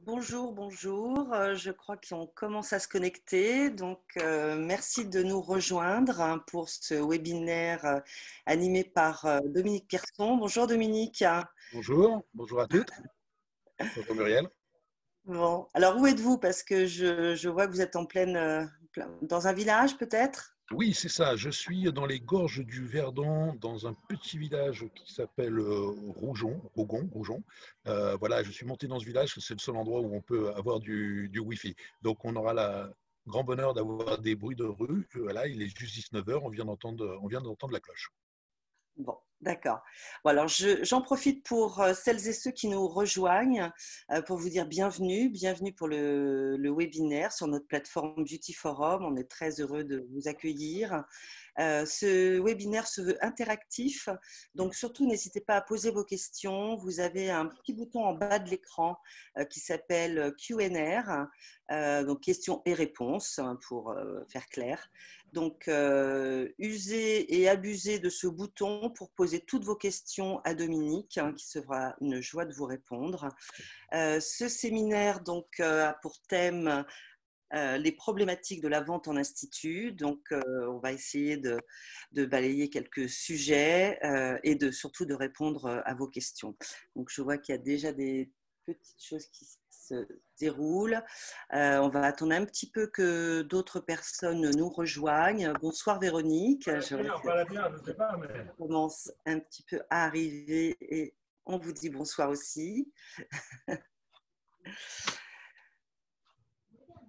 Bonjour, bonjour. Je crois qu'on commence à se connecter. Donc, merci de nous rejoindre pour ce webinaire animé par Dominique Pierson. Bonjour Dominique. Bonjour, bonjour à toutes. Bonjour Muriel. Bon, alors où êtes-vous? Parce que je vois que vous êtes en dans un village peut-être? Oui, c'est ça. Je suis dans les gorges du Verdon, dans un petit village qui s'appelle Rougon. Voilà, je suis monté dans ce village. C'est le seul endroit où on peut avoir du Wi-Fi. Donc, on aura le grand bonheur d'avoir des bruits de rue. Voilà, il est juste 19 heures. On vient d'entendre la cloche. Bon, d'accord. Bon, alors, j'en profite pour celles et ceux qui nous rejoignent pour vous dire bienvenue, bienvenue pour le webinaire sur notre plateforme Beauty Forum. On est très heureux de vous accueillir. Ce webinaire se veut interactif, donc surtout n'hésitez pas à poser vos questions. Vous avez un petit bouton en bas de l'écran qui s'appelle Q&R, donc questions et réponses pour faire clair. Donc, usez et abusez de ce bouton pour poser toutes vos questions à Dominique, qui se fera une joie de vous répondre. Ce séminaire donc, a pour thème les problématiques de la vente en institut. Donc, on va essayer de balayer quelques sujets et surtout de répondre à vos questions. Donc, je vois qu'il y a déjà des petites choses qui se déroulent. On va attendre un petit peu que d'autres personnes nous rejoignent. Bonsoir Véronique. Je sais pas, mais... On commence un petit peu à arriver et on vous dit bonsoir aussi.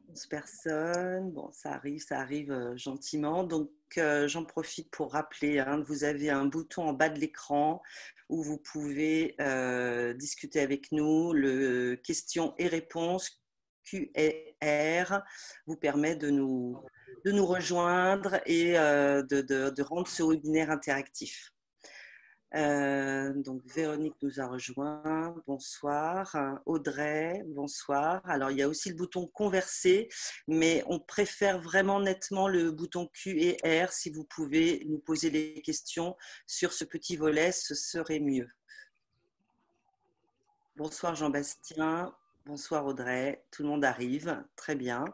11 personnes, bon, ça arrive gentiment. Donc, j'en profite pour rappeler, vous avez un bouton en bas de l'écran où vous pouvez discuter avec nous. Le questions et réponses Q&R vous permet de nous rejoindre et de rendre ce webinaire interactif. Donc Véronique nous a rejoint, bonsoir. Audrey, bonsoir. Alors il y a aussi le bouton converser, mais on préfère vraiment nettement le bouton Q et R. Si vous pouvez nous poser les questions sur ce petit volet, ce serait mieux. Bonsoir Jean-Bastien, bonsoir Audrey, tout le monde arrive, très bien.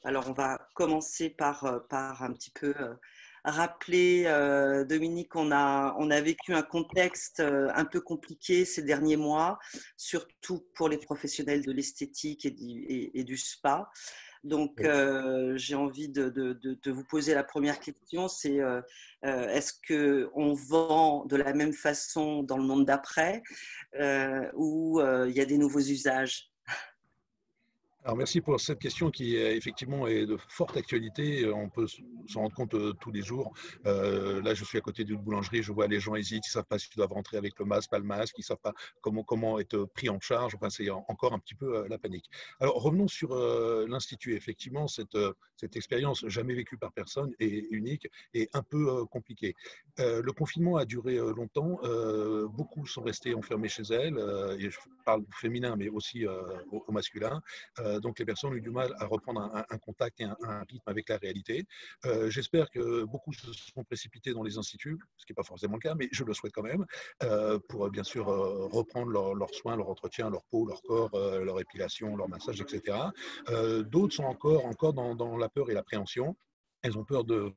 Alors on va commencer par un petit peu rappeler, Dominique, on a vécu un contexte un peu compliqué ces derniers mois, surtout pour les professionnels de l'esthétique et du spa. Donc, j'ai envie de vous poser la première question, c'est est-ce qu'on vend de la même façon dans le monde d'après ou il y a des nouveaux usages? Alors merci pour cette question qui effectivement est de forte actualité. On peut s'en rendre compte tous les jours. Là, je suis à côté d'une boulangerie, je vois les gens hésitent, ils ne savent pas s'ils doivent rentrer avec le masque, pas le masque, ils ne savent pas comment être pris en charge. Enfin, c'est encore un petit peu la panique. Alors revenons sur l'Institut. Effectivement, cette expérience jamais vécue par personne et unique et un peu compliquée. Le confinement a duré longtemps. Beaucoup sont restés enfermés chez elles. Et je parle au féminin, mais aussi au masculin. Donc les personnes ont eu du mal à reprendre un contact et un rythme avec la réalité. J'espère que beaucoup se sont précipités dans les instituts, ce qui n'est pas forcément le cas, mais je le souhaite quand même, pour bien sûr reprendre leurs soins, leur entretien, leur peau, leur corps, leur épilation, leur massage, etc. D'autres sont encore dans la peur et l'appréhension. Elles ont peur d'être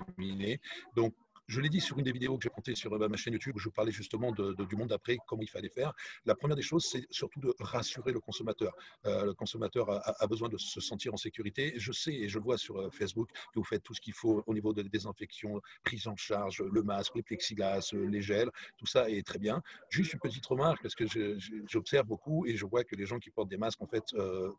contaminées. Donc, je l'ai dit sur une des vidéos que j'ai montées sur ma chaîne YouTube, où je parlais justement du monde d'après, comment il fallait faire. La première des choses, c'est surtout de rassurer le consommateur. Le consommateur a besoin de se sentir en sécurité. Je sais et je vois sur Facebook que vous faites tout ce qu'il faut au niveau de désinfection, prise en charge, le masque, les plexiglas, les gels, tout ça est très bien. Juste une petite remarque, parce que j'observe beaucoup et je vois que les gens qui portent des masques, en fait,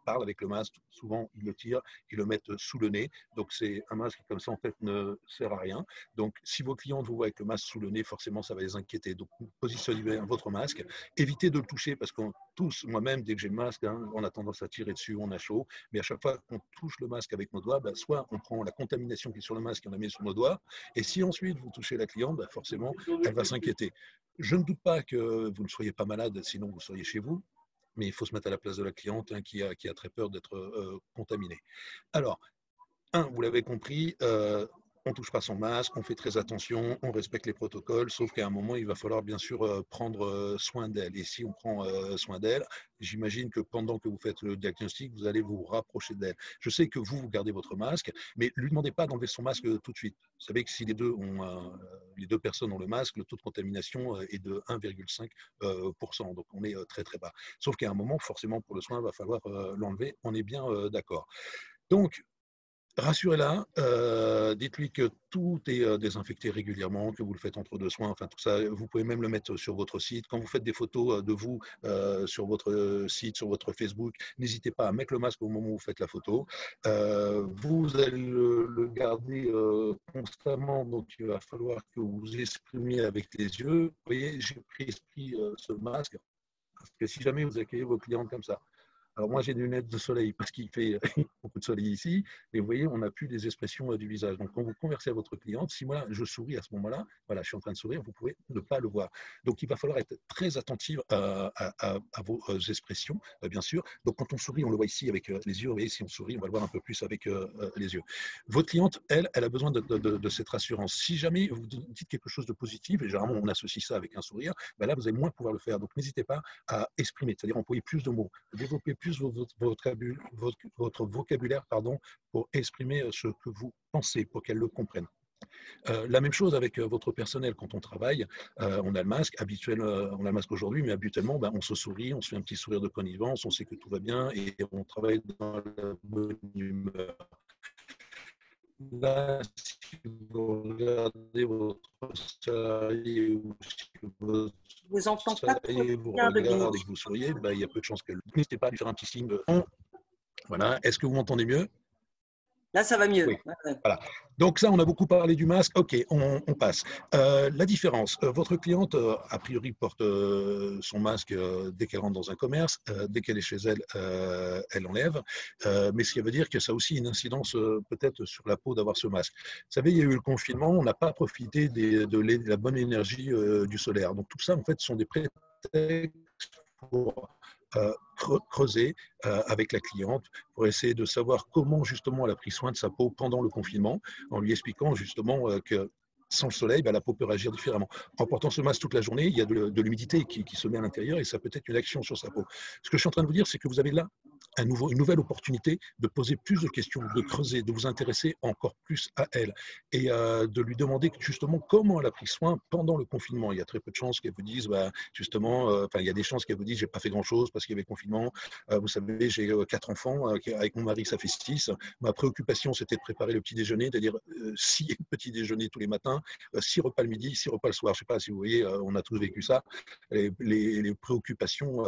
parlent avec le masque. Souvent, ils le tirent, ils le mettent sous le nez. Donc, c'est un masque qui, comme ça, en fait, ne sert à rien. Donc, si vos clients vous voient avec le masque sous le nez, forcément, ça va les inquiéter. Donc, positionnez bien votre masque. Évitez de le toucher parce qu'on tous, moi-même, dès que j'ai le masque, on a tendance à tirer dessus, on a chaud. Mais à chaque fois qu'on touche le masque avec nos doigts, soit on prend la contamination qui est sur le masque et on la met sur nos doigts. Et si ensuite vous touchez la cliente, forcément, elle va s'inquiéter. Je ne doute pas que vous ne soyez pas malade, sinon vous seriez chez vous. Mais il faut se mettre à la place de la cliente qui a très peur d'être contaminée. Alors, vous l'avez compris, on ne touche pas son masque, on fait très attention, on respecte les protocoles, sauf qu'à un moment, il va falloir bien sûr prendre soin d'elle. Et si on prend soin d'elle, j'imagine que pendant que vous faites le diagnostic, vous allez vous rapprocher d'elle. Je sais que vous gardez votre masque, mais ne lui demandez pas d'enlever son masque tout de suite. Vous savez que si les deux personnes ont le masque, le taux de contamination est de 1,5%. Donc on est très très bas. Sauf qu'à un moment, forcément, pour le soin, il va falloir l'enlever. On est bien d'accord. Donc, rassurez-la, dites-lui que tout est désinfecté régulièrement, que vous le faites entre deux soins, enfin tout ça. Vous pouvez même le mettre sur votre site. Quand vous faites des photos de vous sur votre site, sur votre Facebook, n'hésitez pas à mettre le masque au moment où vous faites la photo. Vous allez le garder constamment, donc il va falloir que vous vous exprimiez avec les yeux. Vous voyez, j'ai pris ce masque, parce que si jamais vous accueillez vos clientes comme ça, alors moi, j'ai des lunettes de soleil parce qu'il fait beaucoup de soleil ici, mais vous voyez, on n'a plus les expressions du visage. Donc, quand vous conversez à votre cliente, si moi, je souris à ce moment-là, voilà, je suis en train de sourire, vous pouvez ne pas le voir. Donc, il va falloir être très attentif à vos expressions, bien sûr. Donc, quand on sourit, on le voit ici avec les yeux. Vous voyez, si on sourit, on va le voir un peu plus avec les yeux. Votre cliente, elle a besoin de cette rassurance. Si jamais vous dites quelque chose de positif, et généralement, on associe ça avec un sourire, ben là, vous allez moins pouvoir le faire. Donc, n'hésitez pas à exprimer, c'est-à-dire employer plus de mots, développer plus votre vocabulaire pour exprimer ce que vous pensez, pour qu'elle le comprenne. La même chose avec votre personnel. Quand on travaille, on a le masque. On a le masque aujourd'hui, mais habituellement, on se sourit, on se fait un petit sourire de connivence, on sait que tout va bien et on travaille dans la bonne humeur. Là, si vous regardez votre salarié ou si votre Je vous entends pas trop salarié vous bien, regarde et Dominique. que vous souriez, il y a peu de chances que n'hésitez pas à lui faire un petit signe de voilà. Est-ce que vous m'entendez mieux? Là, ça va mieux. Oui. Ouais, ouais. Voilà. Donc ça, on a beaucoup parlé du masque. OK, on passe. La différence, votre cliente, a priori, porte son masque dès qu'elle rentre dans un commerce. Dès qu'elle est chez elle, elle enlève. Mais ce qui veut dire que ça a aussi une incidence peut-être sur la peau d'avoir ce masque. Vous savez, il y a eu le confinement, on n'a pas profité de la bonne énergie du solaire. Donc tout ça, en fait, sont des prétextes pour creuser avec la cliente pour essayer de savoir comment justement elle a pris soin de sa peau pendant le confinement, en lui expliquant justement que sans le soleil, la peau peut réagir différemment. En portant ce masque toute la journée, il y a de l'humidité qui se met à l'intérieur et ça peut être une action sur sa peau. Ce que je suis en train de vous dire, c'est que vous avez là une nouvelle opportunité de poser plus de questions, de creuser, de vous intéresser encore plus à elle et de lui demander justement comment elle a pris soin pendant le confinement. Il y a très peu de chances qu'elle vous dise, justement, il y a des chances qu'elle vous dise, j'ai pas fait grand-chose parce qu'il y avait confinement. Vous savez, j'ai 4 enfants, avec mon mari, ça fait 6. Ma préoccupation, c'était de préparer le petit déjeuner, c'est-à-dire 6 petits déjeuners tous les matins, 6 repas le midi, 6 repas le soir. Je ne sais pas si vous voyez, on a tous vécu ça, les préoccupations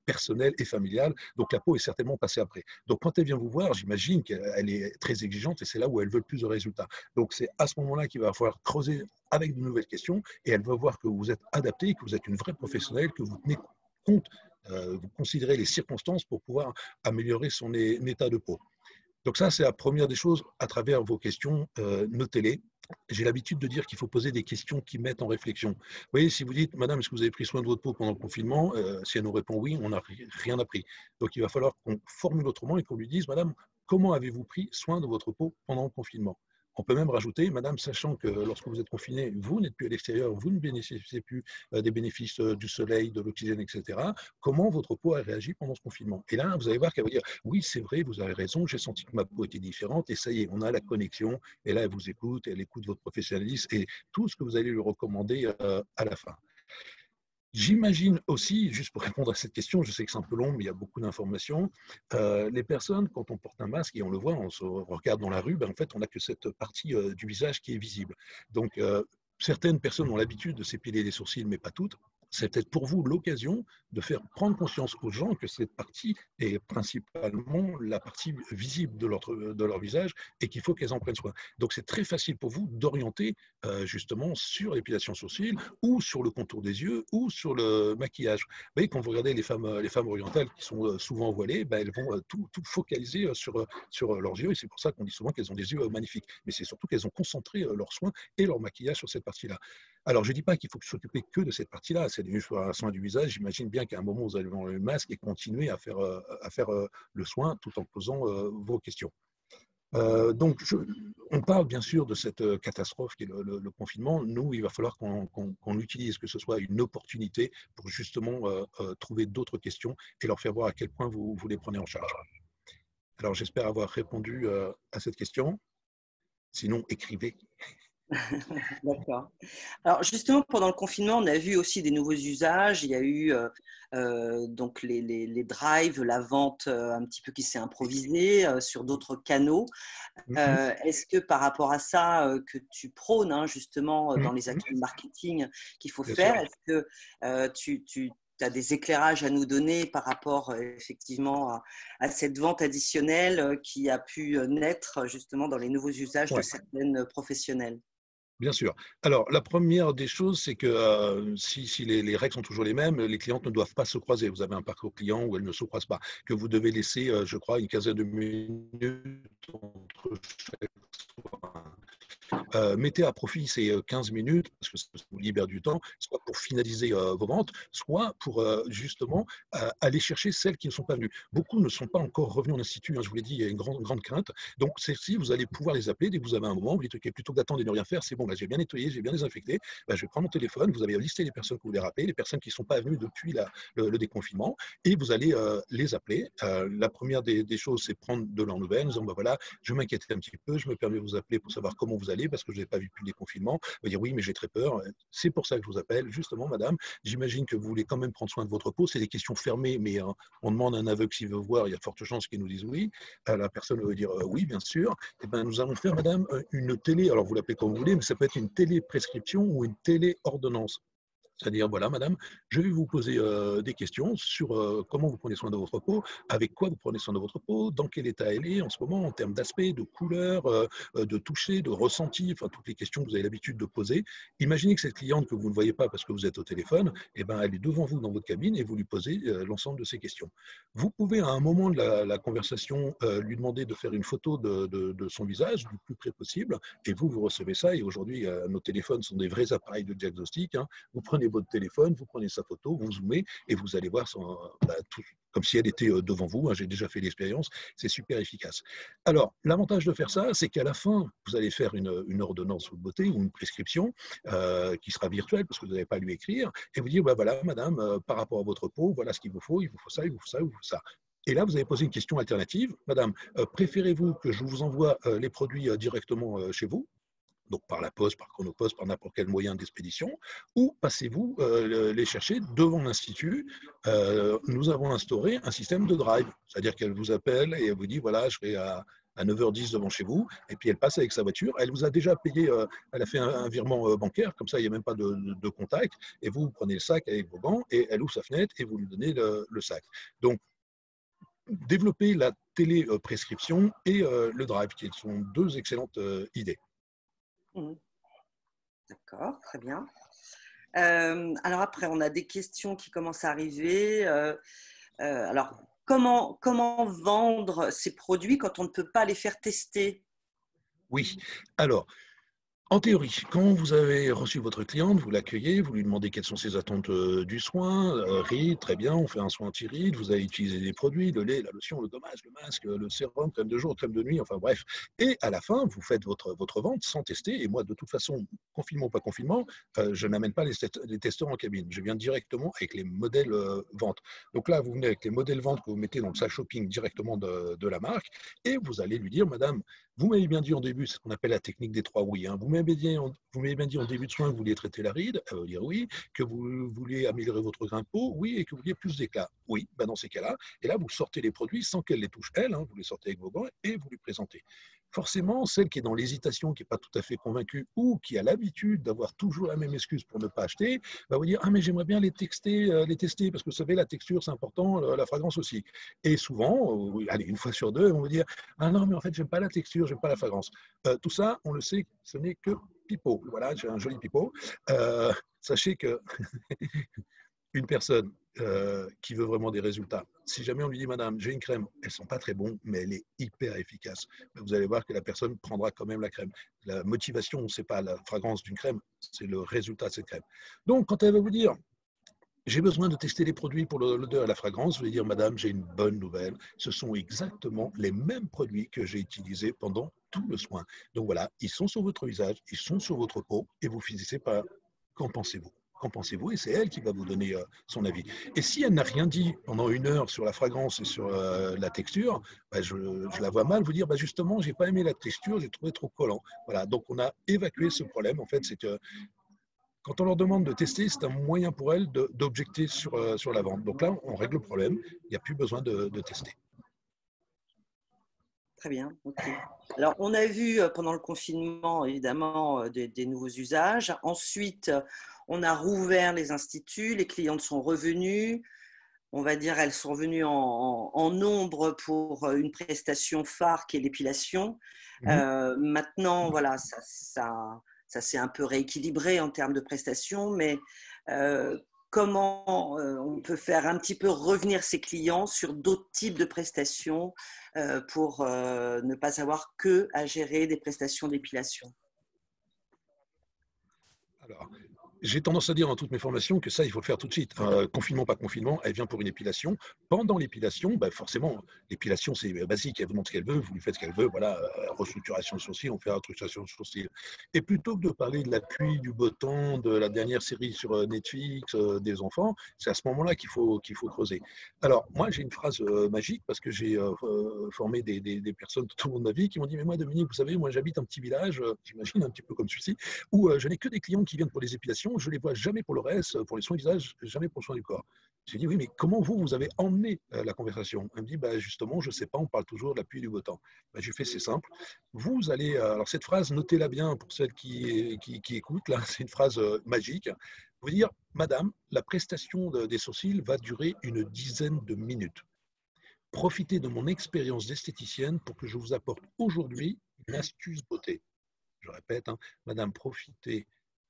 personnelles et familiales. Donc la peau est certainement passée après. Donc quand elle vient vous voir, j'imagine qu'elle est très exigeante et c'est là où elle veut le plus de résultats. Donc c'est à ce moment-là qu'il va falloir creuser avec de nouvelles questions et elle va voir que vous êtes adapté, que vous êtes une vraie professionnelle, que vous tenez compte, vous considérez les circonstances pour pouvoir améliorer son état de peau. Donc ça, c'est la première des choses à travers vos questions, notez-les. J'ai l'habitude de dire qu'il faut poser des questions qui mettent en réflexion. Vous voyez, si vous dites, Madame, est-ce que vous avez pris soin de votre peau pendant le confinement? Si elle nous répond oui, on n'a rien appris. Donc il va falloir qu'on formule autrement et qu'on lui dise, Madame, comment avez-vous pris soin de votre peau pendant le confinement? On peut même rajouter, Madame, sachant que lorsque vous êtes confiné, vous n'êtes plus à l'extérieur, vous ne bénéficiez plus des bénéfices du soleil, de l'oxygène, etc. Comment votre peau a réagi pendant ce confinement? Et là, vous allez voir qu'elle va dire, oui, c'est vrai, vous avez raison, j'ai senti que ma peau était différente, et ça y est, on a la connexion, et là, elle vous écoute, elle écoute votre professionnalisme, et tout ce que vous allez lui recommander à la fin. J'imagine aussi, juste pour répondre à cette question, je sais que c'est un peu long, mais il y a beaucoup d'informations. Les personnes, quand on porte un masque et on le voit, on se regarde dans la rue, en fait, on n'a que cette partie du visage qui est visible. Donc, certaines personnes ont l'habitude de s'épiler les sourcils, mais pas toutes. C'est peut-être pour vous l'occasion de faire prendre conscience aux gens que cette partie est principalement la partie visible de leur visage et qu'il faut qu'elles en prennent soin. Donc, c'est très facile pour vous d'orienter justement sur l'épilation sourcils ou sur le contour des yeux ou sur le maquillage. Vous voyez, quand vous regardez les femmes orientales qui sont souvent voilées, elles vont tout focaliser sur leurs yeux et c'est pour ça qu'on dit souvent qu'elles ont des yeux magnifiques. Mais c'est surtout qu'elles ont concentré leurs soins et leur maquillage sur cette partie-là. Alors, je ne dis pas qu'il faut s'occuper que de cette partie-là, c'est du soin du visage. J'imagine bien qu'à un moment, vous allez enlever le masque et continuer à faire le soin tout en posant vos questions. Donc, on parle bien sûr de cette catastrophe qui est le confinement. Nous, il va falloir qu'on l'utilise, que ce soit une opportunité pour justement trouver d'autres questions et leur faire voir à quel point vous les prenez en charge. Alors, j'espère avoir répondu à cette question. Sinon, écrivez. D'accord. Alors justement, pendant le confinement, on a vu aussi des nouveaux usages. Il y a eu donc les drives, la vente un petit peu qui s'est improvisée sur d'autres canaux. Mhm, Est-ce que par rapport à ça que tu prônes justement dans les mhm, actions de marketing qu'il faut bien sûr. faire, est-ce que tu as des éclairages à nous donner par rapport effectivement à cette vente additionnelle qui a pu naître justement dans les nouveaux usages de Ouais. certaines professionnelles? Bien sûr. Alors, la première des choses, c'est que si les règles sont toujours les mêmes, les clientes ne doivent pas se croiser. Vous avez un parcours client où elles ne se croisent pas, que vous devez laisser, je crois, une quinzaine de minutes entre chaque soin. Mettez à profit ces 15 minutes, parce que ça vous libère du temps, soit pour finaliser vos ventes, soit pour justement aller chercher celles qui ne sont pas venues. Beaucoup ne sont pas encore revenus en institut, hein, je vous l'ai dit, il y a une grande crainte. Donc, celles-ci, vous allez pouvoir les appeler dès que vous avez un moment. Vous dites, OK, plutôt que d'attendre et de ne rien faire, c'est bon, là, j'ai bien nettoyé, j'ai bien désinfecté. Bah, je vais prendre mon téléphone, vous avez listé les personnes que vous voulez rappeler, les personnes qui ne sont pas venues depuis le déconfinement, et vous allez les appeler. La première des choses, c'est prendre de leurs nouvelles, en disant, bah, voilà, je m'inquiétais un petit peu, je me permets de vous appeler pour savoir comment vous allez, parce que je n'ai pas vu depuis le déconfinement. Vous allez dire, oui, mais j'ai très peur. C'est pour ça que je vous appelle, justement, madame. J'imagine que vous voulez quand même prendre soin de votre peau. C'est des questions fermées, mais on demande à un aveugle s'il veut voir, il y a forte chance qu'il nous dise oui. La personne va dire oui, bien sûr. Eh ben, nous allons faire, madame, une télé, alors vous l'appelez comme vous voulez, mais ça peut être une télé-prescription ou une télé-ordonnance. C'est-à-dire, voilà, madame, je vais vous poser des questions sur comment vous prenez soin de votre peau, avec quoi vous prenez soin de votre peau, dans quel état elle est en ce moment, en termes d'aspect, de couleur, de toucher, de ressenti, enfin, toutes les questions que vous avez l'habitude de poser. Imaginez que cette cliente que vous ne voyez pas parce que vous êtes au téléphone, eh ben, elle est devant vous dans votre cabine et vous lui posez l'ensemble de ces questions. Vous pouvez, à un moment de la conversation, lui demander de faire une photo de son visage du plus près possible, et vous recevez ça. Et aujourd'hui, nos téléphones sont des vrais appareils de diagnostic, hein. Vous prenez votre téléphone, vous prenez sa photo, vous zoomez et vous allez voir tout, comme si elle était devant vous. Hein, j'ai déjà fait l'expérience, c'est super efficace. Alors, l'avantage de faire ça, c'est qu'à la fin, vous allez faire une ordonnance de beauté ou une prescription qui sera virtuelle parce que vous n'avez pas à lui écrire et vous dire, bah, voilà, madame, par rapport à votre peau, voilà ce qu'il vous faut ça, il vous faut ça, il vous faut ça. Et là, vous avez posé une question alternative. Madame, préférez-vous que je vous envoie les produits directement chez vous, donc par la poste, par chronopost, par n'importe quel moyen d'expédition, ou passez-vous les chercher devant l'Institut. Nous avons instauré un système de drive, c'est-à-dire qu'elle vous appelle et elle vous dit, voilà, je serai à 9h10 devant chez vous, et puis elle passe avec sa voiture, elle vous a déjà payé, elle a fait un virement bancaire, comme ça il n'y a même pas de contact, et vous prenez le sac avec vos gants, et elle ouvre sa fenêtre et vous lui donnez le sac. Donc, développer la téléprescription et le drive, qui sont deux excellentes idées. Mmh. D'accord, très bien. Alors après, on a des questions qui commencent à arriver. Alors, comment vendre ces produits quand on ne peut pas les faire tester? Oui, alors, en théorie, quand vous avez reçu votre cliente, vous l'accueillez, vous lui demandez quelles sont ses attentes du soin, rides, très bien, on fait un soin anti-rides, vous allez utiliser des produits, le lait, la lotion, le gommage, le masque, le sérum, crème de jour, crème de nuit, enfin bref. Et à la fin, vous faites votre vente sans tester. Et moi, de toute façon, confinement ou pas confinement, je n'amène pas les testeurs en cabine. Je viens directement avec les modèles vente. Donc là, vous venez avec les modèles vente que vous mettez dans le sac shopping directement de la marque et vous allez lui dire, madame, vous m'avez bien dit en début, c'est ce qu'on appelle la technique des 3 oui. Hein. Vous m'avez bien dit en début de soin que vous vouliez traiter la ride, dire oui, que vous vouliez améliorer votre grain de peau, oui, et que vous vouliez plus d'éclat. Oui, ben dans ces cas-là, et là, vous sortez les produits sans qu'elle les touche elle, hein, vous les sortez avec vos gants et vous lui présentez. Forcément, celle qui est dans l'hésitation, qui n'est pas tout à fait convaincue ou qui a l'habitude d'avoir toujours la même excuse pour ne pas acheter, va vous dire, ah mais j'aimerais bien les tester, parce que vous savez, la texture c'est important, la fragrance aussi. Et souvent, allez, une fois sur deux, ils vont vous dire, ah non mais en fait j'aime pas la texture, j'aime pas la fragrance. Tout ça, on le sait, ce n'est que pipeau. Voilà, j'ai un joli pipeau. Sachez que une personne qui veut vraiment des résultats, si jamais on lui dit, madame, j'ai une crème, elles ne sont pas très bonnes, mais elle est hyper efficace, vous allez voir que la personne prendra quand même la crème. La motivation, ce n'est pas la fragrance d'une crème, c'est le résultat de cette crème. Donc, quand elle va vous dire, J'ai besoin de tester les produits pour l'odeur et la fragrance. Je vais dire, madame, j'ai une bonne nouvelle. Ce sont exactement les mêmes produits que j'ai utilisés pendant tout le soin. Donc voilà, ils sont sur votre visage, ils sont sur votre peau et vous finissez par qu'en pensez-vous? Qu'en pensez-vous? Et c'est elle qui va vous donner son avis. Et si elle n'a rien dit pendant 1 heure sur la fragrance et sur la texture, bah, je la vois mal vous dire, bah, justement, j'ai pas aimé la texture, j'ai trouvé trop collant. Voilà, donc on a évacué ce problème. En fait, c'est que quand on leur demande de tester, c'est un moyen pour elles d'objecter sur la vente. Donc là, on règle le problème. Il n'y a plus besoin de tester. Très bien, ok. Alors, on a vu pendant le confinement, évidemment, des nouveaux usages. Ensuite, on a rouvert les instituts, les clientes sont revenues. On va dire, elles sont venues en nombre pour une prestation phare qui est l'épilation. Mhm. Maintenant, voilà, ça s'est un peu rééquilibré en termes de prestations, mais comment on peut faire un petit peu revenir ses clients sur d'autres types de prestations pour ne pas avoir que à gérer des prestations d'épilation? Alors, j'ai tendance à dire dans toutes mes formations que ça, il faut le faire tout de suite. Confinement, pas confinement, elle vient pour une épilation. Pendant l'épilation, bah forcément, l'épilation, c'est basique. Elle vous montre ce qu'elle veut, vous lui faites ce qu'elle veut. Voilà, restructuration de sourcils, on fait restructuration de sourcils. Et plutôt que de parler de la pluie, du beau temps, de la dernière série sur Netflix, des enfants, c'est à ce moment-là qu'il faut creuser. Alors, moi, j'ai une phrase magique parce que j'ai formé des personnes tout au long de ma vie qui m'ont dit, mais moi, Dominique, vous savez, moi, j'habite un petit village, j'imagine un petit peu comme celui-ci, où je n'ai que des clients qui viennent pour les épilations, je ne les vois jamais pour le reste, pour les soins du visage, jamais pour le soin du corps. J'ai dit, oui, mais comment vous avez emmené la conversation? Elle me dit, bah, justement, je ne sais pas, on parle toujours de la pluie et du beau temps. Bah, j'ai fait, c'est simple. Vous allez, alors cette phrase, notez-la bien pour celles qui écoutent, là, c'est une phrase magique. Vous dire, madame, la prestation des sourcils va durer une dizaine de minutes. Profitez de mon expérience d'esthéticienne pour que je vous apporte aujourd'hui une astuce beauté. Je répète, hein, madame, profitez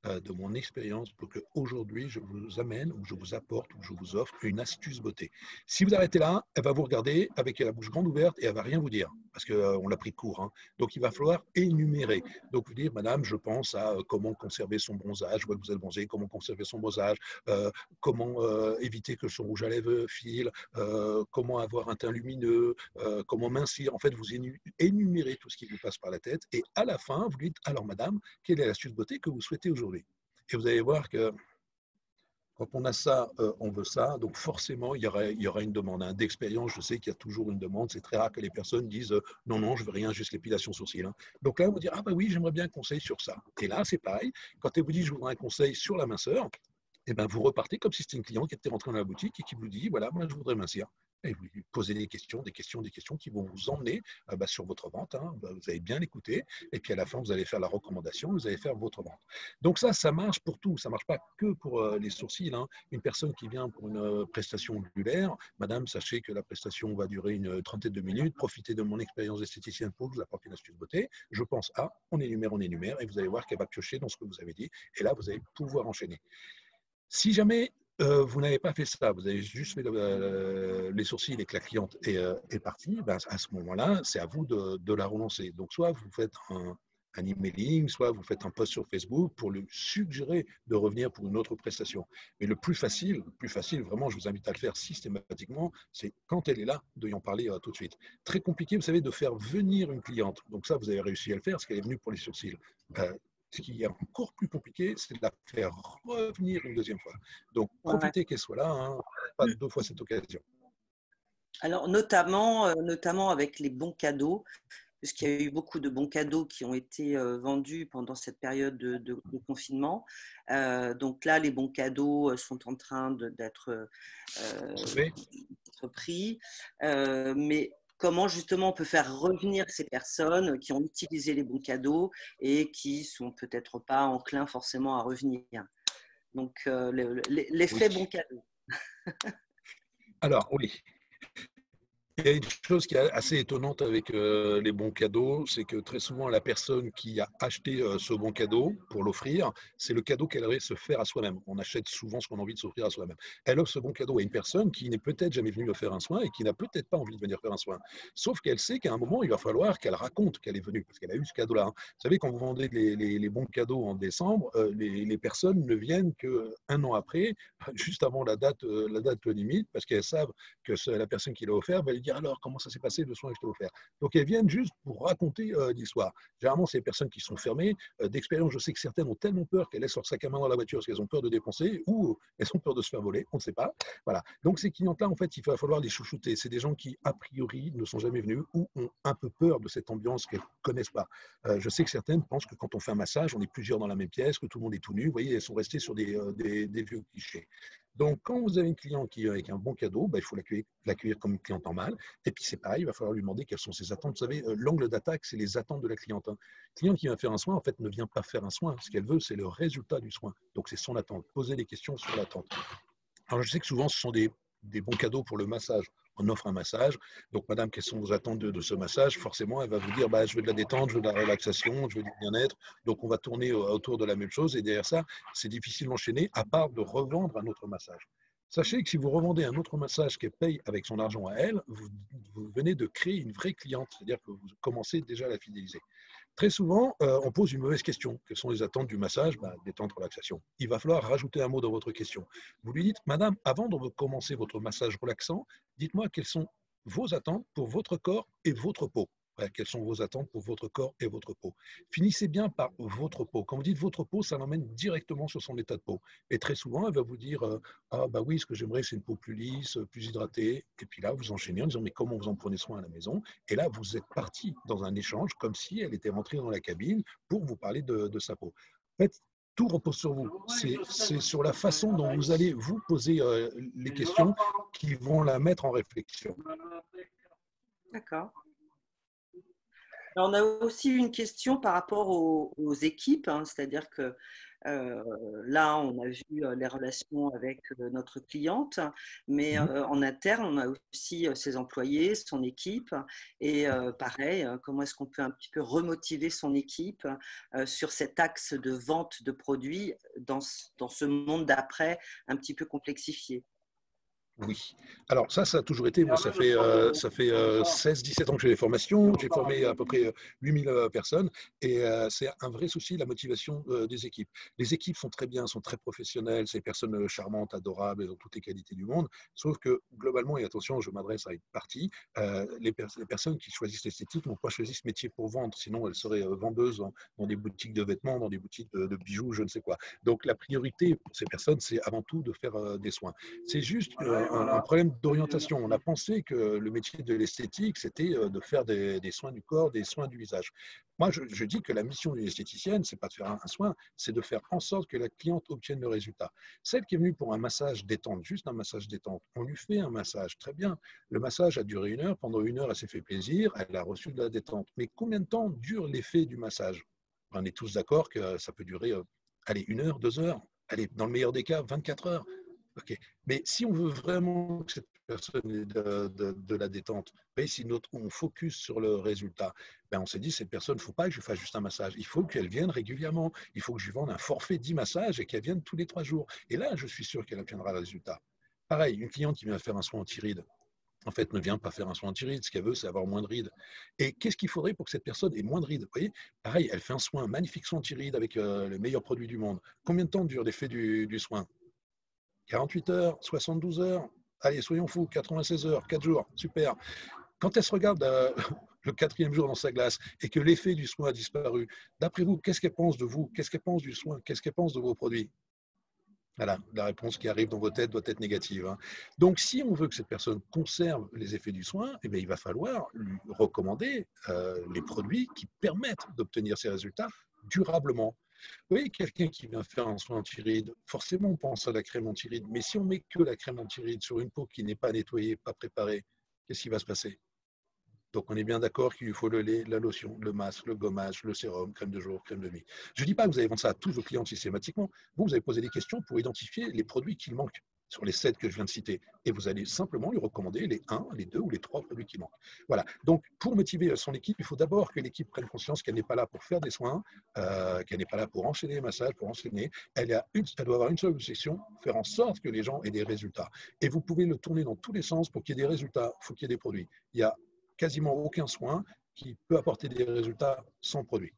de mon expérience pour qu'aujourd'hui, je vous amène ou je vous apporte ou je vous offre une astuce beauté. Si vous arrêtez là, elle va vous regarder avec la bouche grande ouverte et elle ne va rien vous dire parce qu'on l'a pris de court. Hein. Donc, il va falloir énumérer. Donc, vous dire, madame, je pense à comment conserver son bronzage, je vois que vous êtes bronzé, comment conserver son bronzage, comment éviter que son rouge à lèvres file, comment avoir un teint lumineux, comment mincir. En fait, vous énumérez tout ce qui vous passe par la tête et à la fin, vous dites, alors madame, quelle est l'astuce beauté que vous souhaitez aujourd'hui? Et vous allez voir que quand on a ça, on veut ça. Donc forcément, il y aura une demande. Hein. D'expérience, je sais qu'il y a toujours une demande. C'est très rare que les personnes disent non, non, je veux rien, juste l'épilation sourcil. Hein. Donc là, on va dire ah bah oui, j'aimerais bien un conseil sur ça. Et là, c'est pareil. Quand elle vous dit je voudrais un conseil sur la minceur, eh ben, vous repartez comme si c'était une cliente qui était rentrée dans la boutique et qui vous dit voilà, moi je voudrais mincir. Et vous lui posez des questions qui vont vous emmener sur votre vente. Hein. Vous allez bien l'écouter. Et puis à la fin, vous allez faire la recommandation, vous allez faire votre vente. Donc ça marche pour tout. Ça ne marche pas que pour les sourcils. Hein. Une personne qui vient pour une prestation ongulaire, madame, sachez que la prestation va durer une trentaine de minutes. Profitez de mon expérience d'esthéticienne pour vous apporter une astuce beauté. Je pense à, on énumère, et vous allez voir qu'elle va piocher dans ce que vous avez dit. Et là, vous allez pouvoir enchaîner. Si jamais vous n'avez pas fait ça, vous avez juste fait les sourcils et que la cliente est partie, ben, à ce moment-là, c'est à vous de la relancer. Donc, soit vous faites un emailing, soit vous faites un post sur Facebook pour lui suggérer de revenir pour une autre prestation. Mais le plus facile, vraiment, je vous invite à le faire systématiquement, c'est quand elle est là, de y en parler tout de suite. Très compliqué, vous savez, de faire venir une cliente. Donc ça, vous avez réussi à le faire parce qu'elle est venue pour les sourcils. Ce qui est encore plus compliqué, c'est de la faire revenir une deuxième fois. Donc, Ouais. profitez qu'elle soit là, hein, pas deux fois cette occasion. Alors, notamment avec les bons cadeaux, puisqu'il y a eu beaucoup de bons cadeaux qui ont été vendus pendant cette période de confinement. Donc là, les bons cadeaux sont en train d'être pris. Mais comment justement on peut faire revenir ces personnes qui ont utilisé les bons cadeaux et qui sont peut-être pas enclins forcément à revenir. Donc l'effet Oui. bon cadeau. Alors, oui. Il y a une chose qui est assez étonnante avec les bons cadeaux, c'est que très souvent, la personne qui a acheté ce bon cadeau pour l'offrir, c'est le cadeau qu'elle aimerait se faire à soi-même. On achète souvent ce qu'on a envie de s'offrir à soi-même. Elle offre ce bon cadeau à une personne qui n'est peut-être jamais venue me faire un soin et qui n'a peut-être pas envie de venir faire un soin. Sauf qu'elle sait qu'à un moment, il va falloir qu'elle raconte qu'elle est venue parce qu'elle a eu ce cadeau-là. Hein. Vous savez, quand vous vendez les bons cadeaux en décembre, les personnes ne viennent qu'un an après, juste avant la date limite, parce qu'elles savent que la personne qui l'a offert va lui dire alors comment ça s'est passé le soin que je t'ai offert. Donc elles viennent juste pour raconter l'histoire. Généralement, c'est des personnes qui sont fermées. D'expérience, je sais que certaines ont tellement peur qu'elles laissent leur sac à main dans la voiture parce qu'elles ont peur de dépenser ou elles ont peur de se faire voler, on ne sait pas. Voilà. Donc ces clientes-là, en fait, il va falloir les chouchouter. C'est des gens qui, a priori, ne sont jamais venus ou ont un peu peur de cette ambiance qu'elles ne connaissent pas. Je sais que certaines pensent que quand on fait un massage, on est plusieurs dans la même pièce, que tout le monde est tout nu. Vous voyez, elles sont restées sur des vieux clichés. Donc, quand vous avez une cliente qui avec un bon cadeau, bah, il faut l'accueillir comme une cliente normale. Et puis, c'est pareil, il va falloir lui demander quelles sont ses attentes. Vous savez, l'angle d'attaque, c'est les attentes de la cliente. Hein. La cliente qui vient faire un soin, en fait, ne vient pas faire un soin. Ce qu'elle veut, c'est le résultat du soin. Donc, c'est son attente. Poser des questions sur l'attente. Alors, je sais que souvent, ce sont des bons cadeaux pour le massage. On offre un massage. Donc, madame, quelles sont vos attentes de ce massage? Forcément, elle va vous dire, bah, je veux de la détente, je veux de la relaxation, je veux du bien-être. Donc, on va tourner autour de la même chose. Et derrière ça, c'est difficile d'enchaîner, à part de revendre un autre massage. Sachez que si vous revendez un autre massage qu'elle paye avec son argent à elle, vous venez de créer une vraie cliente. C'est-à-dire que vous commencez déjà à la fidéliser. Très souvent, on pose une mauvaise question. Quelles sont les attentes du massage? Détente, relaxation. Il va falloir rajouter un mot dans votre question. Vous lui dites, madame, avant de commencer votre massage relaxant, dites-moi quelles sont vos attentes pour votre corps et votre peau. Quelles sont vos attentes pour votre corps et votre peau. Finissez bien par votre peau. Quand vous dites votre peau, ça l'emmène directement sur son état de peau. Et très souvent, elle va vous dire ah bah oui, ce que j'aimerais, c'est une peau plus lisse, plus hydratée. Et puis là, vous enchaînez en disant mais comment vous en prenez soin à la maison? Et là, vous êtes parti dans un échange comme si elle était rentrée dans la cabine pour vous parler de sa peau. En fait, tout repose sur vous. C'est sur la façon dont vous allez vous poser les questions qui vont la mettre en réflexion. D'accord. On a aussi une question par rapport aux équipes, hein, c'est-à-dire que là, on a vu les relations avec notre cliente, mais en interne, on a aussi ses employés, son équipe, et pareil, comment est-ce qu'on peut un petit peu remotiver son équipe sur cet axe de vente de produits dans ce monde d'après un petit peu complexifié? Oui. Alors ça a toujours été, moi ça fait 16-17 ans que j'ai des formations, j'ai formé à peu près 8000 personnes et c'est un vrai souci, la motivation des équipes. Les équipes sont très bien, sont très professionnelles, c'est des personnes charmantes, adorables, elles ont toutes les qualités du monde, sauf que globalement, et attention, je m'adresse à une partie, les personnes qui choisissent l'esthétique n'ont pas choisi ce métier pour vendre, sinon elles seraient vendeuses dans des boutiques de vêtements, dans des boutiques de bijoux, je ne sais quoi. Donc la priorité pour ces personnes, c'est avant tout de faire des soins. C'est juste un problème d'orientation. On a pensé que le métier de l'esthétique, c'était de faire des soins du corps, des soins du visage. Moi, je dis que la mission d'une esthéticienne, c'est pas de faire un soin, c'est de faire en sorte que la cliente obtienne le résultat. Celle qui est venue pour un massage détente, juste un massage détente, on lui fait un massage, très bien. Le massage a duré 1 heure, pendant 1 heure, elle s'est fait plaisir, elle a reçu de la détente. Mais combien de temps dure l'effet du massage? On est tous d'accord que ça peut durer, allez, 1 heure, 2 heures, allez, dans le meilleur des cas, 24 heures. Ok. Mais si on veut vraiment que cette personne ait de la détente, si on focus sur le résultat, on s'est dit, cette personne, il ne faut pas que je fasse juste un massage. Il faut qu'elle vienne régulièrement. Il faut que je lui vende un forfait 10 massages et qu'elle vienne tous les 3 jours. Et là, je suis sûr qu'elle obtiendra le résultat. Pareil, une cliente qui vient faire un soin anti-rides, en fait, ne vient pas faire un soin anti-rides. Ce qu'elle veut, c'est avoir moins de rides. Et qu'est-ce qu'il faudrait pour que cette personne ait moins de rides? Vous voyez, pareil, elle fait un soin, un magnifique soin anti-rides avec le meilleur produit du monde. Combien de temps dure l'effet du soin? 48 heures, 72 heures, allez, soyons fous, 96 heures, 4 jours, super. Quand elle se regarde le 4e jour dans sa glace et que l'effet du soin a disparu, d'après vous, qu'est-ce qu'elle pense de vous? Qu'est-ce qu'elle pense du soin? Qu'est-ce qu'elle pense de vos produits? Voilà, la réponse qui arrive dans vos têtes doit être négative. Hein. Donc, si on veut que cette personne conserve les effets du soin, il va falloir lui recommander les produits qui permettent d'obtenir ces résultats durablement. Vous voyez, quelqu'un qui vient faire un soin anti-rides, forcément on pense à la crème anti-rides, mais si on met que la crème anti-rides sur une peau qui n'est pas nettoyée, pas préparée, qu'est-ce qui va se passer? Donc on est bien d'accord qu'il lui faut le lait, la lotion, le masque, le gommage, le sérum, crème de jour, crème de nuit. Je ne dis pas que vous allez vendre ça à tous vos clients systématiquement. Vous allez poser des questions pour identifier les produits qu'il manque. sur les 7 que je viens de citer, et vous allez simplement lui recommander les 1, les 2 ou les 3 produits qui manquent. Voilà. Donc, pour motiver son équipe, il faut d'abord que l'équipe prenne conscience qu'elle n'est pas là pour faire des soins, qu'elle n'est pas là pour enchaîner les massages, pour enchaîner. Elle doit avoir une seule obsession, faire en sorte que les gens aient des résultats. Et vous pouvez le tourner dans tous les sens pour qu'il y ait des résultats, il faut qu'il y ait des produits. Il n'y a quasiment aucun soin qui peut apporter des résultats sans produit.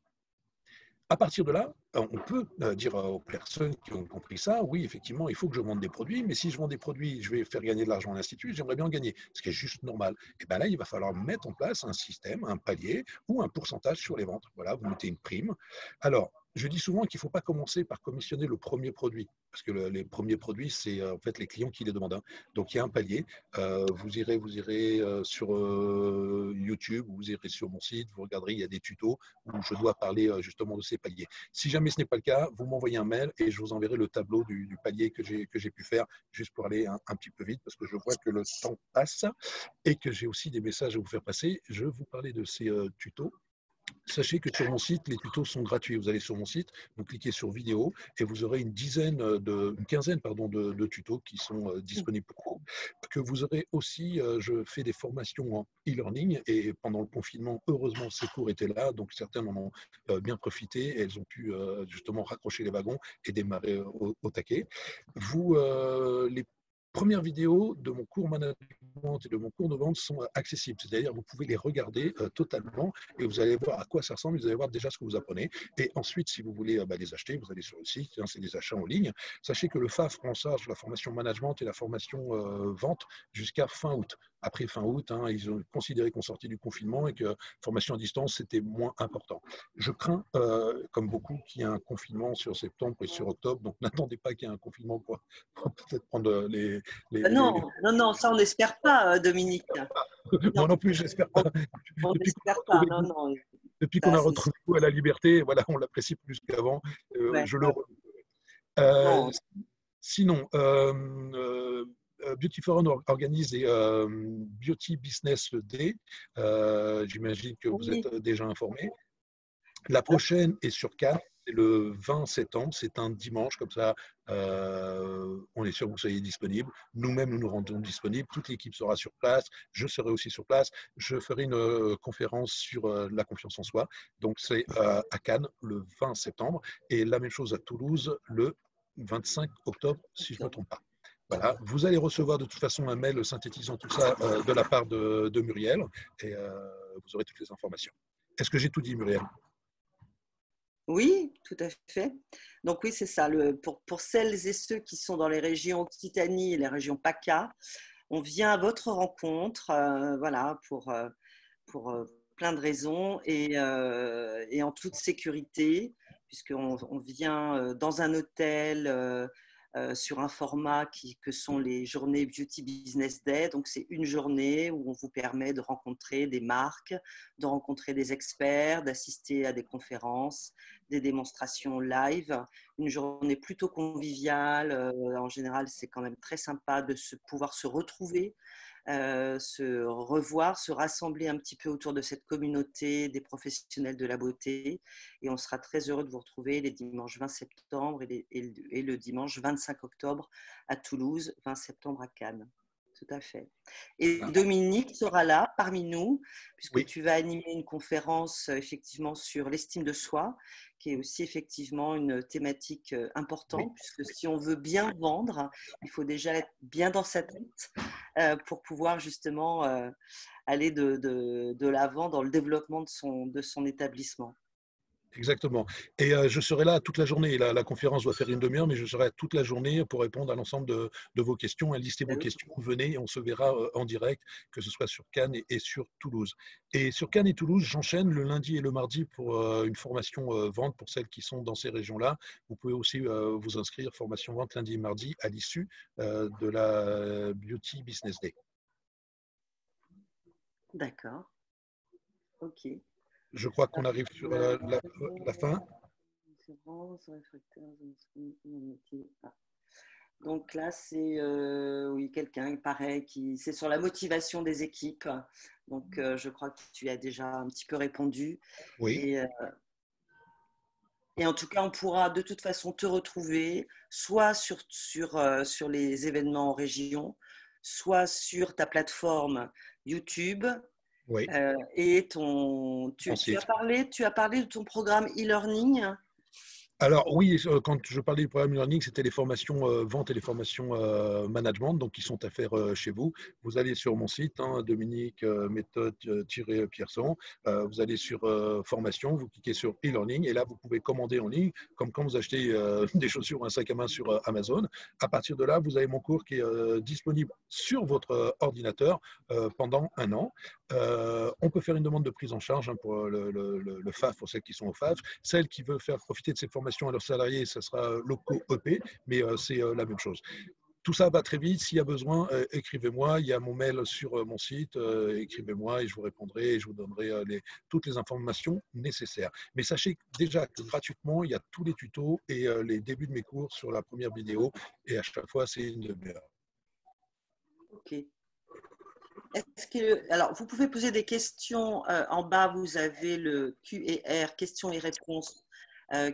À partir de là, on peut dire aux personnes qui ont compris ça, oui, effectivement, il faut que je vende des produits, mais si je vends des produits, je vais faire gagner de l'argent à l'Institut, j'aimerais bien en gagner, ce qui est juste normal. Et bien là, il va falloir mettre en place un système, un palier ou un pourcentage sur les ventes. Voilà, vous mettez une prime. Alors, je dis souvent qu'il ne faut pas commencer par commissionner le premier produit, parce que les premiers produits, c'est en fait les clients qui les demandent. Donc, il y a un palier. Vous irez sur YouTube, vous irez sur mon site, vous regarderez, il y a des tutos où je dois parler justement de ces paliers. Si jamais ce n'est pas le cas, vous m'envoyez un mail et je vous enverrai le tableau du palier que j'ai pu faire, juste pour aller un petit peu vite, parce que je vois que le temps passe et que j'ai aussi des messages à vous faire passer. Je vais vous parler de ces tutos. Sachez que sur mon site, les tutos sont gratuits. Vous allez sur mon site, vous cliquez sur vidéo et vous aurez une quinzaine de tutos qui sont disponibles pour vous. Que vous aurez aussi, je fais des formations en e-learning et pendant le confinement, heureusement, ces cours étaient là. Donc certaines en ont bien profité et elles ont pu justement raccrocher les wagons et démarrer au taquet. Les premières vidéos de mon cours management et de mon cours de vente sont accessibles. C'est-à-dire vous pouvez les regarder totalement et vous allez voir à quoi ça ressemble, vous allez voir déjà ce que vous apprenez. Et ensuite, si vous voulez les acheter, vous allez sur le site, c'est des achats en ligne. Sachez que le FAF prend en charge la formation management et la formation vente jusqu'à fin août. Après fin août, ils ont considéré qu'on sortait du confinement et que formation à distance, c'était moins important. Je crains, comme beaucoup, qu'il y ait un confinement sur septembre et sur octobre. Donc, n'attendez pas qu'il y ait un confinement pour peut-être prendre Non, ça on n'espère pas, Dominique. Moi Non, non plus, j'espère pas. on Depuis qu'on a n'espère pas. retrouvé Non, non. depuis qu'on Ça, a c'est retrouvé goût à la liberté, voilà, on l'apprécie plus qu'avant. ouais, Je le. ouais. Euh, Non, Sinon, Beauty Forum organise des Beauty Business Day. J'imagine que vous oui. êtes déjà informé. La prochaine est sur Cannes, c'est le 20 septembre, c'est un dimanche, comme ça, on est sûr que vous soyez disponible. Nous-mêmes, nous nous rendons disponibles, toute l'équipe sera sur place, je serai aussi sur place. Je ferai une conférence sur la confiance en soi. Donc, c'est à Cannes le 20 septembre et la même chose à Toulouse le 25 octobre, si je ne me trompe pas. Voilà, vous allez recevoir de toute façon un mail synthétisant tout ça de la part de Muriel et vous aurez toutes les informations. Est-ce que j'ai tout dit, Muriel? Oui, tout à fait. Donc oui, c'est ça. Pour celles et ceux qui sont dans les régions Occitanie et les régions PACA, on vient à votre rencontre, voilà, pour plein de raisons et en toute sécurité, puisqu'on vient dans un hôtel sur un format que sont les journées Beauty Business Day. Donc, c'est une journée où on vous permet de rencontrer des marques, de rencontrer des experts, d'assister à des conférences, des démonstrations live. Une journée plutôt conviviale. En général, c'est quand même très sympa de pouvoir se retrouver, se revoir, se rassembler un petit peu autour de cette communauté des professionnels de la beauté. Et on sera très heureux de vous retrouver les dimanches 20 septembre et le dimanche 25 octobre à Toulouse, 20 septembre à Cannes. Tout à fait. Et Dominique sera là parmi nous, puisque Oui, tu vas animer une conférence effectivement sur l'estime de soi, qui est aussi effectivement une thématique oui, importante, puisque si on veut bien vendre, il faut déjà être bien dans sa tête pour pouvoir justement aller de l'avant dans le développement de son établissement. exactement. Et je serai là toute la journée. La conférence doit faire une demi-heure, mais je serai toute la journée pour répondre à l'ensemble de vos questions. Listez vos questions, venez et on se verra en direct, que ce soit sur Cannes et sur Toulouse. Et sur Cannes et Toulouse, j'enchaîne le lundi et le mardi pour une formation vente pour celles qui sont dans ces régions-là. Vous pouvez aussi vous inscrire, formation vente lundi et mardi, à l'issue de la Beauty Business Day. D'accord. OK. Je crois qu'on arrive sur la fin. Donc là, c'est oui, quelqu'un, il paraît, c'est sur la motivation des équipes. Donc, je crois que tu as déjà un petit peu répondu. Oui. Et, Et en tout cas, on pourra de toute façon te retrouver soit sur les événements en région, soit sur ta plateforme YouTube. Oui, Et mon tu site. tu as parlé de ton programme e-learning. Alors oui, quand je parlais du programme e-learning, c'était les formations vente et les formations management, donc qui sont à faire chez vous. Vous allez sur mon site, hein, Dominique méthode-Pierson. Vous allez sur formation, vous cliquez sur e-learning et là vous pouvez commander en ligne, comme quand vous achetez des chaussures ou un sac à main sur Amazon. À partir de là, vous avez mon cours qui est disponible sur votre ordinateur pendant un an. On peut faire une demande de prise en charge, hein, pour le FAF, pour celles qui sont au FAF. Celles qui veulent faire profiter de ces formations à leurs salariés, ça sera locaux EP, mais c'est la même chose. Tout ça va très vite. S'il y a besoin, écrivez-moi. Il y a mon mail sur mon site. Écrivez-moi et je vous répondrai et je vous donnerai toutes les informations nécessaires. Mais sachez déjà que gratuitement, il y a tous les tutos et les débuts de mes cours sur la première vidéo. Et à chaque fois, c'est une demi-heure. Ok. Alors, vous pouvez poser des questions. En bas, vous avez le Q&R, questions et réponses,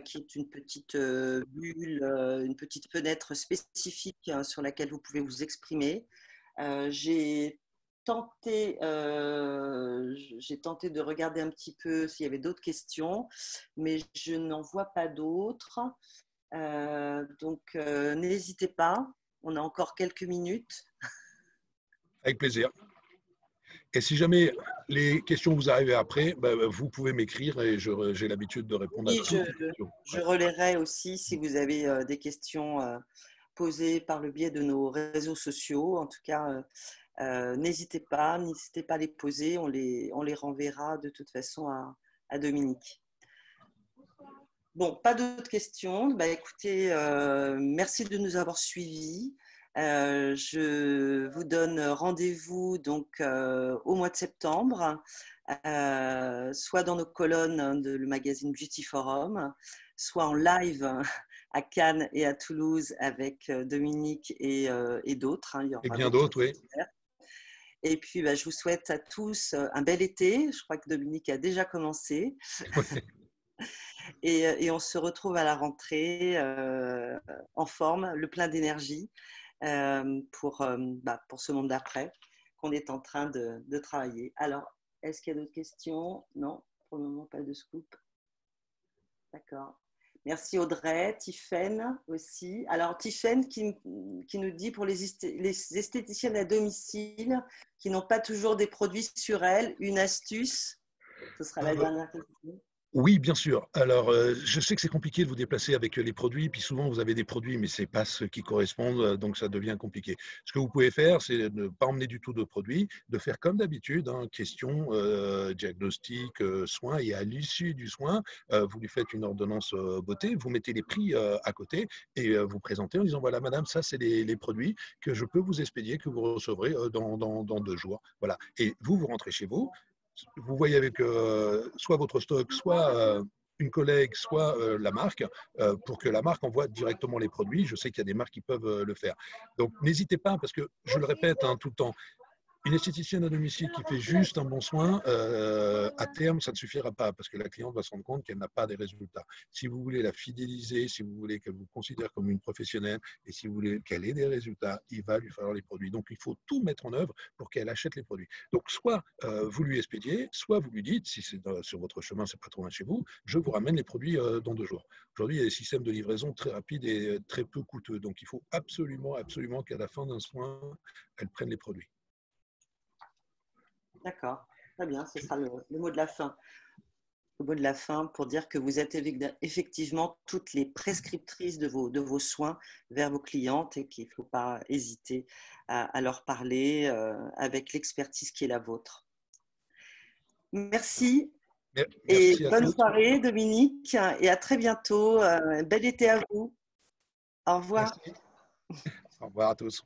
qui est une petite bulle, une petite fenêtre spécifique, sur laquelle vous pouvez vous exprimer. J'ai tenté de regarder un petit peu s'il y avait d'autres questions, mais je n'en vois pas d'autres. Donc, n'hésitez pas. On a encore quelques minutes. Avec plaisir. Et si jamais les questions vous arrivent après, vous pouvez m'écrire et j'ai l'habitude de répondre à Oui, toutes les questions. je relayerai aussi si vous avez des questions posées par le biais de nos réseaux sociaux. En tout cas, n'hésitez pas à les poser. On les renverra de toute façon à Dominique. Bon, pas d'autres questions. Bah, écoutez, merci de nous avoir suivis. Je vous donne rendez-vous donc au mois de septembre, soit dans nos colonnes de le magazine Beauty Forum, soit en live à Cannes et à Toulouse avec Dominique et d'autres. Hein, il y Et aura bien d'autres d'autres, oui. experts. Et puis, bah, je vous souhaite à tous un bel été. Je crois que Dominique a déjà commencé. Et on se retrouve à la rentrée en forme, le plein d'énergie pour ce monde d'après qu'on est en train de travailler. Alors, est-ce qu'il y a d'autres questions? Non, pour le moment, pas de scoop. D'accord. Merci Audrey, Tiffaine aussi. Alors, Tiffaine qui nous dit pour les esthéticiennes à domicile qui n'ont pas toujours des produits sur elles, une astuce. Ce sera la dernière question. Oui, bien sûr. Alors, je sais que c'est compliqué de vous déplacer avec les produits, puis souvent vous avez des produits, mais ce n'est pas ceux qui correspondent, donc ça devient compliqué. Ce que vous pouvez faire, c'est de ne pas emmener du tout de produits, de faire comme d'habitude, hein, question, diagnostic, soin, et à l'issue du soin, vous lui faites une ordonnance beauté, vous mettez les prix à côté et vous présentez en disant, voilà, madame, ça, c'est les produits que je peux vous expédier, que vous recevrez dans 2 jours. Voilà. Et vous rentrez chez vous. Vous voyez avec soit votre stock, soit une collègue, soit la marque, pour que la marque envoie directement les produits. Je sais qu'il y a des marques qui peuvent le faire. Donc, n'hésitez pas, parce que je le répète, hein, tout le temps, une esthéticienne à domicile qui fait juste un bon soin, à terme, ça ne suffira pas parce que la cliente va se rendre compte qu'elle n'a pas des résultats. Si vous voulez la fidéliser, si vous voulez qu'elle vous considère comme une professionnelle et si vous voulez qu'elle ait des résultats, il va lui falloir les produits. Donc, il faut tout mettre en œuvre pour qu'elle achète les produits. Donc, soit vous lui expédiez, soit vous lui dites, si c'est sur votre chemin, c'est pas trop loin de chez vous, je vous ramène les produits dans 2 jours. Aujourd'hui, il y a des systèmes de livraison très rapides et très peu coûteux. Donc, il faut absolument, absolument qu'à la fin d'un soin, elle prenne les produits. D'accord, très bien, ce sera le mot de la fin. Le mot de la fin pour dire que vous êtes effectivement toutes les prescriptrices de vos soins vers vos clientes et qu'il ne faut pas hésiter à leur parler avec l'expertise qui est la vôtre. Merci. Merci et à bonne tous. soirée Dominique et à très bientôt. Bel été à vous. Au revoir. Merci. Au revoir à tous.